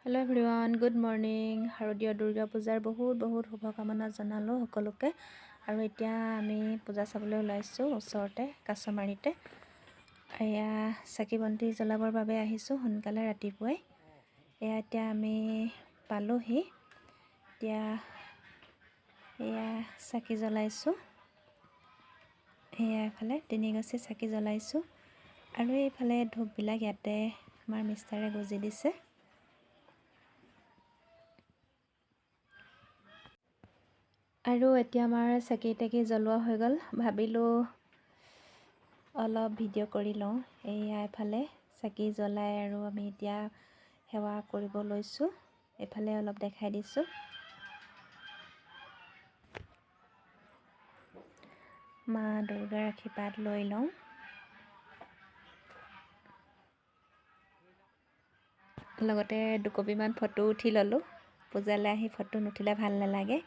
Hello' everyone, good morning. শাৰদীয় দুৰ্গা পূজাৰ বহুত শুভকামনা জনালোঁ সকলোকে। আৰু এতিয়া আমি পূজা চাবলৈ ওলাইছোঁ ওচৰতে কাছমাৰীতে। এয়া চাকি বন্তি জ্বলাবৰ বাবে আহিছোঁ সোনকালে ৰাতিপুৱাই। এতিয়া আমি পালোহি। এতিয়া এয়া চাকি জ্বলাইছোঁ। এয়া এফালে 3 গছি চাকি জ্বলাইছোঁ। আৰু এইফালে ধূপবিলাক ইয়াতে আমাৰ মিষ্টাৰে গজি দিছে। আৰু এতিয়া আমাৰ চাকি তাকি জ্বলোৱা হৈ গ'ল। ভাবিলোঁ অলপ ভিডিঅ' কৰি লওঁ। এয়া এফালে চাকি জ্বলাই আৰু আমি এতিয়া সেৱা কৰিব লৈছোঁ। এইফালে অলপ দেখাই দিছোঁ। মা দুৰ্গাৰ আশীৰ্বাদ লৈ লওঁ। লগতে দুকপিমান ফটো উঠি ল'লোঁ। পূজালৈ আহি ফটো নুঠিলে ভাল নালাগে।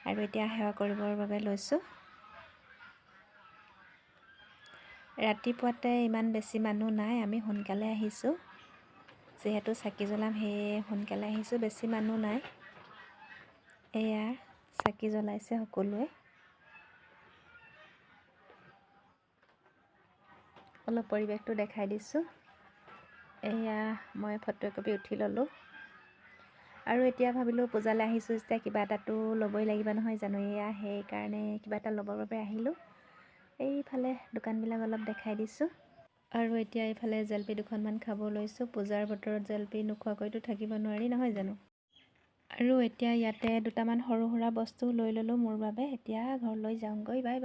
আৰু এতিয়া সেৱা কৰিবৰ বাবে লৈছোঁ। ৰাতিপুৱাতে ইমান বেছি মানুহ নাই, আমি সোনকালে আহিছোঁ। যিহেতু চাকি জ্বলাম সেয়ে সোনকালে আহিছোঁ, বেছি মানুহ নাই। এয়া চাকি জ্বলাইছে সকলোৱে। অলপ পৰিৱেশটো দেখাই দিছোঁ। এয়া মই ফটো একপি উঠি ল'লোঁ। আৰু এতিয়া ভাবিলোঁ পূজালৈ আহিছোঁ যেতিয়া কিবা এটাতো ল'বই লাগিব নহয় জানো। এয়া সেইকাৰণে কিবা এটা ল'বৰ বাবে আহিলোঁ। এইফালে দোকানবিলাক অলপ দেখাই দিছোঁ। আৰু এতিয়া এইফালে জেলপি দুখনমান খাব লৈছোঁ। পূজাৰ বতৰত জেলপি নোখোৱাকৈতো থাকিব নোৱাৰি নহয় জানো। আৰু এতিয়া ইয়াতে দুটামান সৰু সুৰা বস্তু লৈ ল'লোঁ মোৰ বাবে। এতিয়া ঘৰলৈ যাওঁগৈ, বাই বাই।